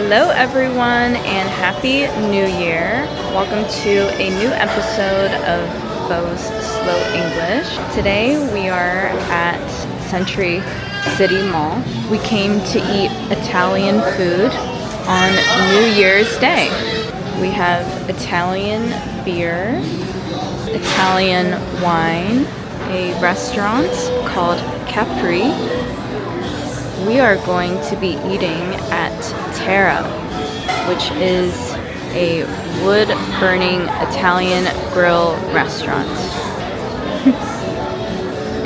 Hello everyone and Happy New Year. Welcome to a new episode of BoAi's Slow English. Today we are at Century City Mall. We came to eat Italian food on New Year's Day. We have Italian beer, Italian wine, a restaurant called Capri. We are going to be eating at Terra, which is a wood-burning Italian grill restaurant.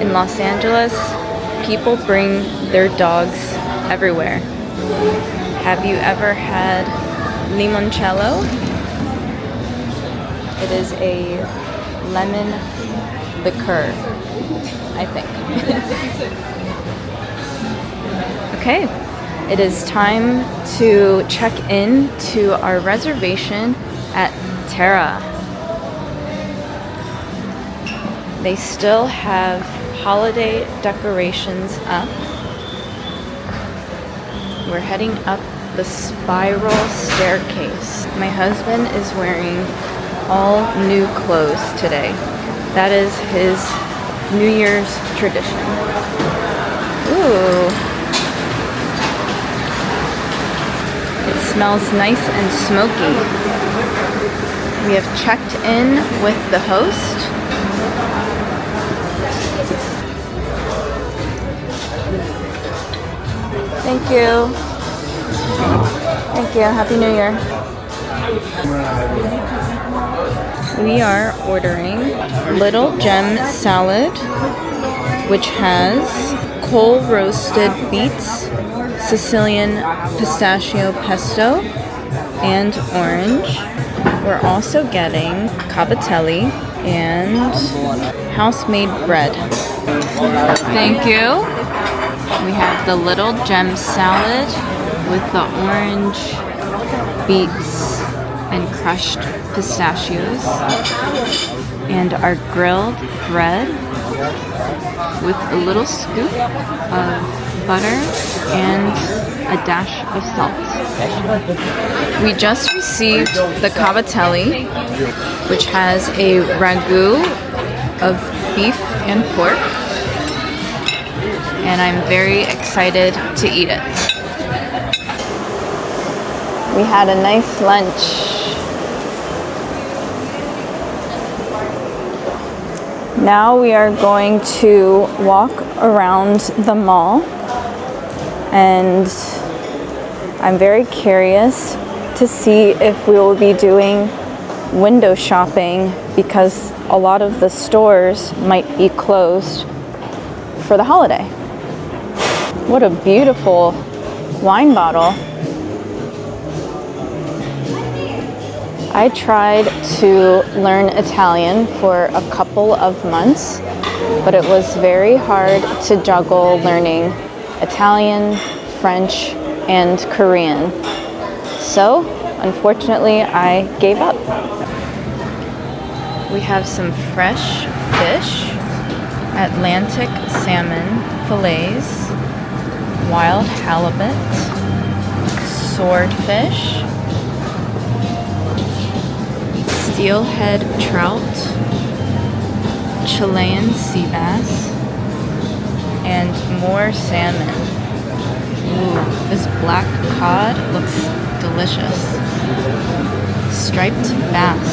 In Los Angeles, people bring their dogs everywhere. Have you ever had limoncello? It is a lemon liqueur, I think. Okay, it is time to check in to our reservation at Terra. They still have holiday decorations up. We're heading up the spiral staircase. My husband is wearing all new clothes today. That is his New Year's tradition. Ooh. It smells nice and smoky. We have checked in with the host. Thank you. Thank you. Happy New Year. We are ordering Little Gem salad, which has coal roasted beets, Sicilian pistachio pesto, and orange. We're also getting cavatelli and house-made bread. Thank you. We have the Little Gem salad with the orange, beets, and crushed pistachios, and our grilled bread with a little scoop of butter and a dash of salt. We just received the cavatelli, which has a ragu of beef and pork, and I'm very excited to eat it. We had a nice lunch. Now we are going to walk around the mall, and I'm very curious to see if we will be doing window shopping because a lot of the stores might be closed for the holiday. What a beautiful wine bottle. I tried to learn Italian for a couple of months, but it was very hard to juggle learning Italian, French, and Korean. So, unfortunately, I gave up. We have some fresh fish, Atlantic salmon fillets, wild halibut, swordfish, steelhead trout, Chilean sea bass, and more salmon. Ooh, this black cod looks delicious. Striped bass.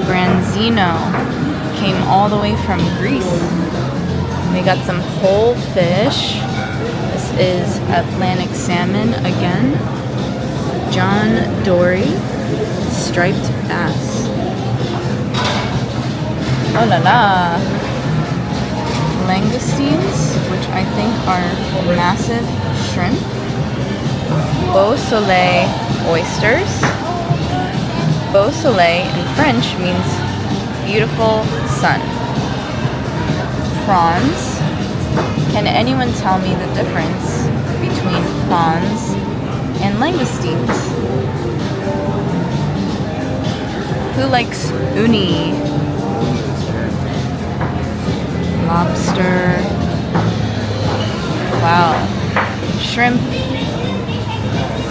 Branzino came all the way from Greece. We got some whole fish. This is Atlantic salmon again. John Dory. Striped bass. Oh la la! Langoustines, which I think are massive shrimp. Beau Soleil oysters. Beau Soleil in French means beautiful sun. Prawns. Can anyone tell me the difference between prawns and langoustines? Who likes uni? Lobster. Wow. Shrimp.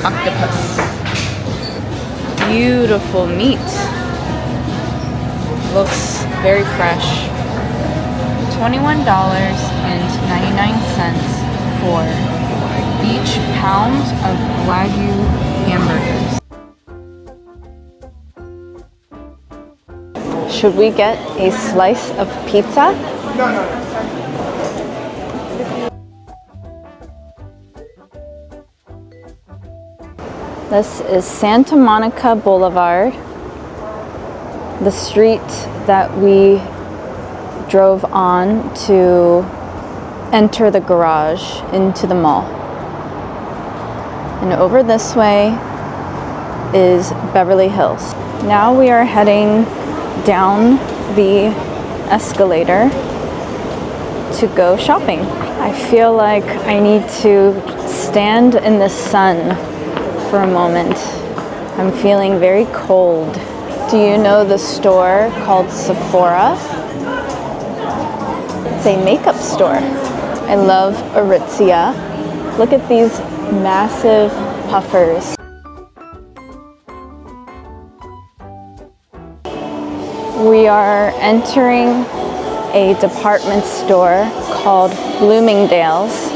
octopus. Beautiful meat. Looks very fresh. $21.99 for each pound of Wagyu hamburgers. Should we get a slice of pizza? This is Santa Monica Boulevard, the street that we drove on to enter the garage into the mall. And over this way is Beverly Hills. Now we are heading down the escalator to go shopping. I feel like I need to stand in the sun for a moment. I'm feeling very cold. Do you know the store called Sephora? It's a makeup store. I love Aritzia. Look at these massive puffers. We are entering a department store called Bloomingdale's.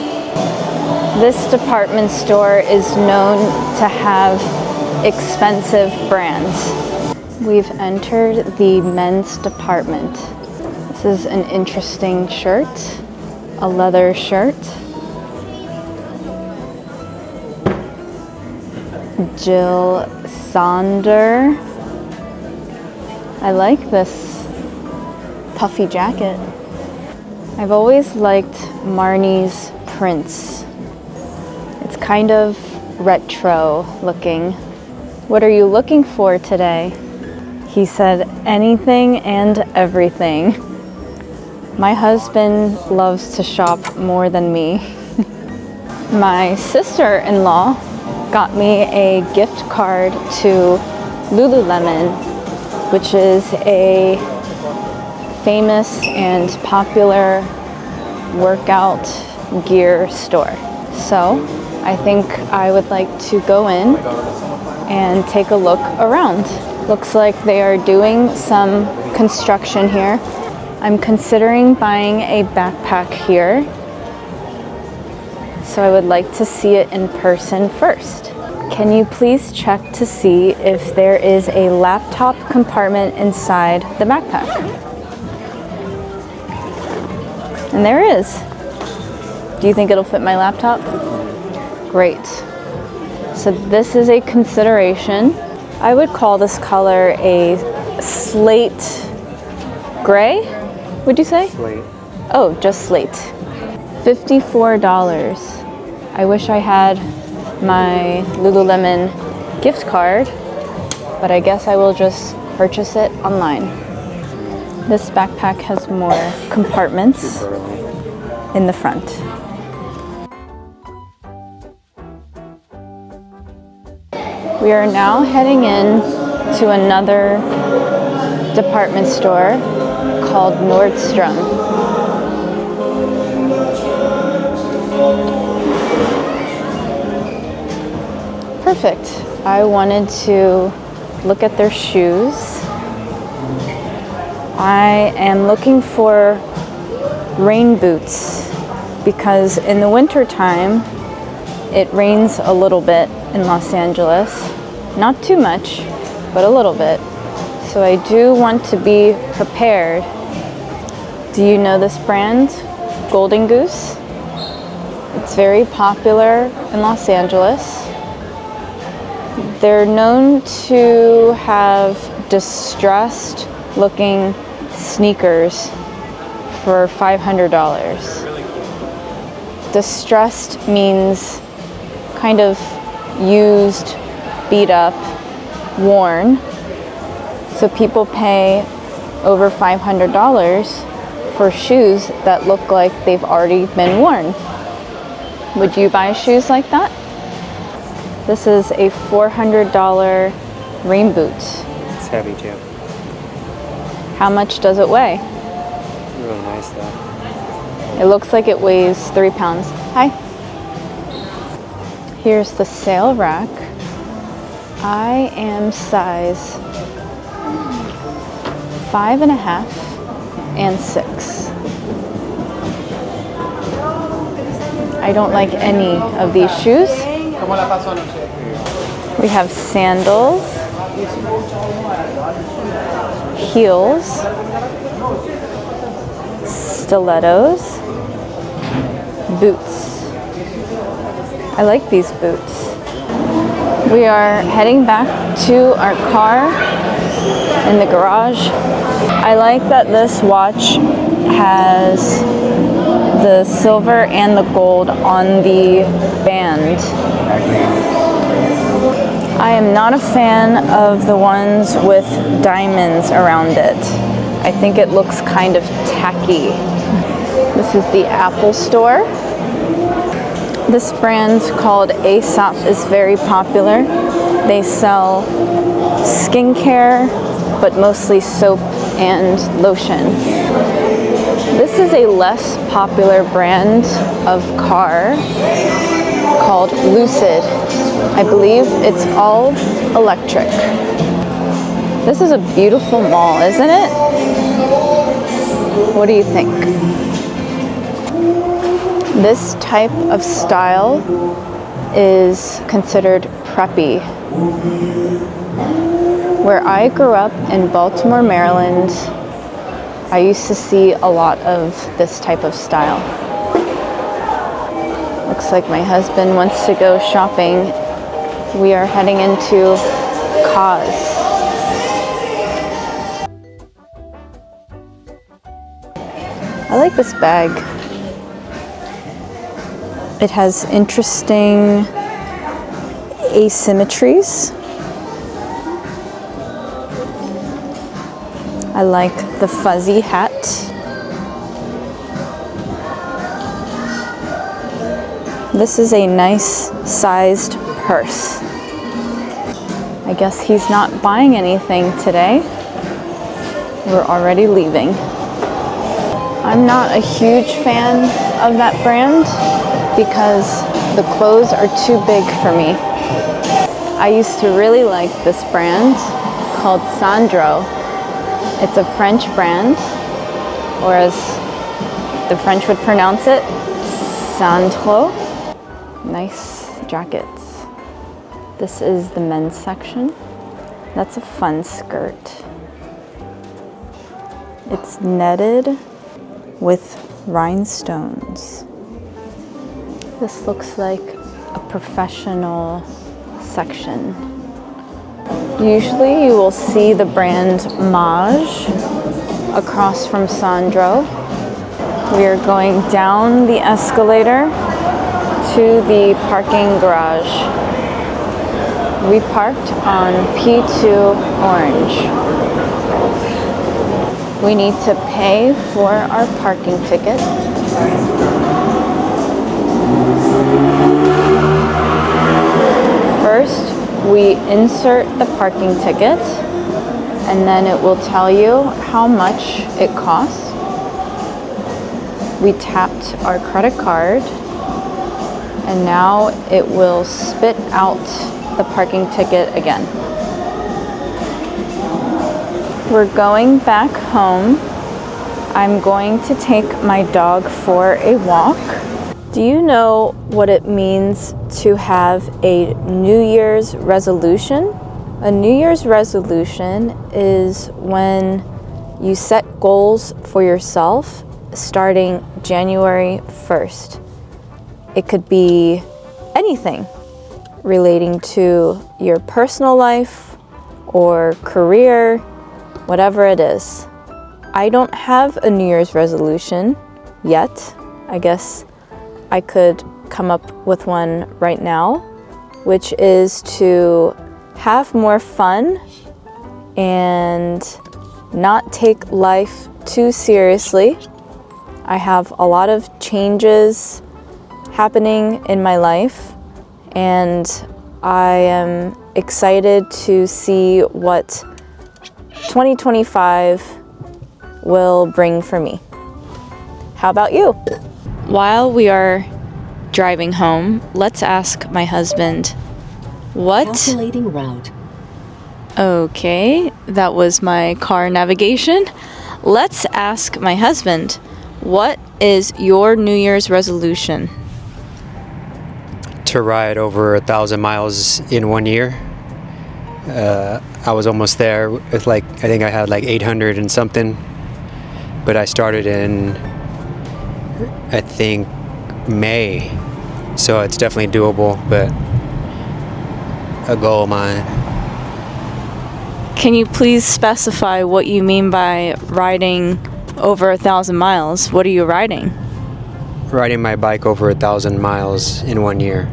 This department store is known to have expensive brands. We've entered the men's department. This is an interesting shirt, a leather shirt. Jill Sander. I like this puffy jacket. I've always liked Marnie's prints. It's kind of retro looking. What are you looking for today? He said anything and everything. My husband loves to shop more than me. My sister-in-law got me a gift card to Lululemon, which is a famous and popular workout gear store. So I think I would like to go in and take a look around. Looks like they are doing some construction here. I'm considering buying a backpack here, so I would like to see it in person first. Can you please check to see if there is a laptop compartment inside the backpack? And there is. Do you think it'll fit my laptop? Great. So this is a consideration. I would call this color a slate gray, would you say? Slate. Oh, just slate. $54. I wish I had my Lululemon gift card, but I guess I will just purchase it online. This backpack has more compartments in the front. We are now heading in to another department store called Nordstrom. Perfect. I wanted to look at their shoes. I am looking for rain boots because in the winter time it rains a little bit in Los Angeles. Not too much, but a little bit. So I do want to be prepared. Do you know this brand? Golden Goose? It's very popular in Los Angeles. They're known to have distressed looking sneakers for $500. Distressed means kind of used, beat up, worn. So people pay over $500 for shoes that look like they've already been worn. Would you buy shoes like that? This is a $400 rain boot. It's heavy too. How much does it weigh? Really nice though. It looks like it weighs 3 pounds. Hi. Here's the sale rack. I am size 5.5 and 6. I don't like any of these shoes. We have sandals, heels, stilettos, boots. I like these boots. We are heading back to our car in the garage. I like that this watch has the silver and the gold on the band. I am not a fan of the ones with diamonds around it. I think it looks kind of tacky. This is the Apple Store. This brand called Aesop is very popular. They sell skincare, but mostly soap and lotion. This is a less popular brand of car called Lucid. I believe it's all electric. This is a beautiful mall, isn't it? What do you think? This type of style is considered preppy. Where I grew up in Baltimore, Maryland, I used to see a lot of this type of style. Looks like my husband wants to go shopping. We are heading into Cause. I like this bag. It has interesting asymmetries. I like the fuzzy hat. This is a nice sized purse. I guess he's not buying anything today. We're already leaving. I'm not a huge fan of that brand because the clothes are too big for me. I used to really like this brand called Sandro. It's a French brand, or as the French would pronounce it, Sandro. Nice jackets. This is the men's section. That's a fun skirt. It's netted with rhinestones. This looks like a professional section. Usually you will see the brand Maj across from Sandro. We are going down the escalator to the parking garage. We parked on P2 Orange. We need to pay for our parking ticket. First, we insert the parking ticket, and then it will tell you how much it costs. We tapped our credit card, and now it will spit out the parking ticket again. We're going back home. I'm going to take my dog for a walk. Do you know what it means to have a New Year's resolution? A New Year's resolution is when you set goals for yourself starting January 1st. It could be anything relating to your personal life or career, whatever it is. I don't have a New Year's resolution yet. I guess I could come up with one right now, which is to have more fun and not take life too seriously. I have a lot of changes happening in my life, and I am excited to see what 2025 will bring for me. How about you? While we are driving home. Let's ask my husband. What? Calculating route. Okay, that was my car navigation. Let's ask my husband. What is your New Year's resolution? To ride over 1,000 miles in 1 year. I was almost there with I think I had 800 and something, but I started in, I think, May, so it's definitely doable, but a goal of mine. Can you please specify what you mean by riding over 1,000 miles? What are you riding? Riding my bike over 1,000 miles in 1 year.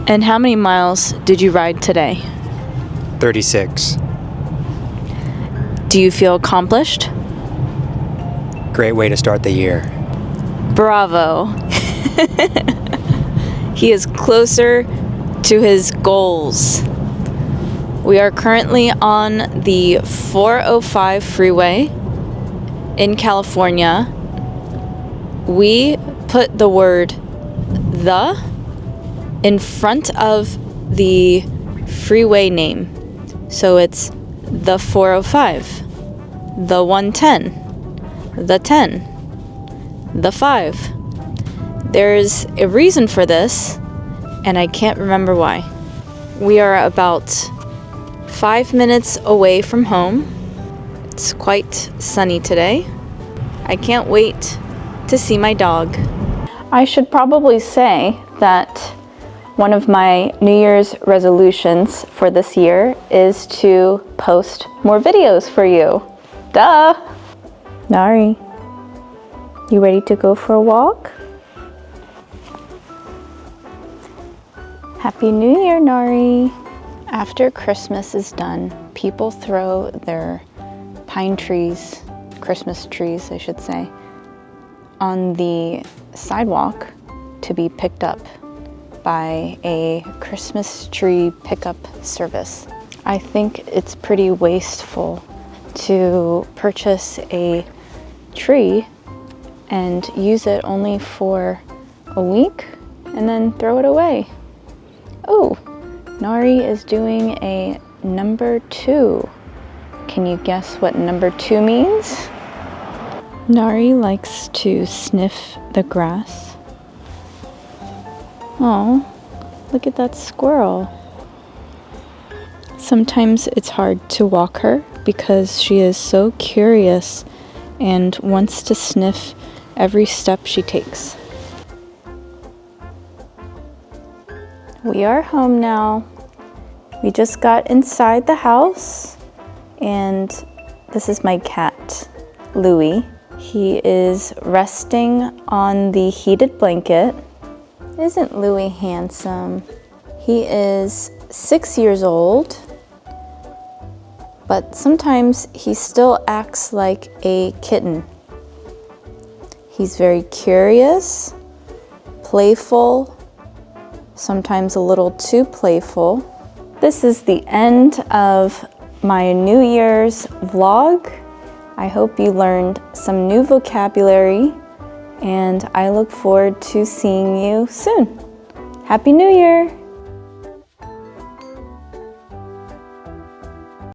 And how many miles did you ride today? 36. Do you feel accomplished? Great way to start the year. Bravo. He is closer to his goals. We are currently on the 405 freeway in California. We put the word "the" in front of the freeway name. So it's the 405, the 110, the 10, the 5. There's a reason for this, and I can't remember why. We are about 5 minutes away from home. It's quite sunny today. I can't wait to see my dog. I should probably say that one of my New Year's resolutions for this year is to post more videos for you. Duh! Nari, you ready to go for a walk? Happy New Year, Nari! After Christmas is done, people throw their pine trees, Christmas trees, I should say, on the sidewalk to be picked up by a Christmas tree pickup service. I think it's pretty wasteful to purchase a tree and use it only for a week and then throw it away. Oh, Nari is doing a number 2. Can you guess what number 2 means? Nari likes to sniff the grass. Oh, look at that squirrel. Sometimes it's hard to walk her because she is so curious and wants to sniff every step she takes. We are home now. We just got inside the house, and this is my cat, Louie. He is resting on the heated blanket. Isn't Louie handsome? He is 6 years old, but sometimes he still acts like a kitten. He's very curious, playful, sometimes a little too playful. This is the end of my New Year's vlog. I hope you learned some new vocabulary, and I look forward to seeing you soon. Happy New Year!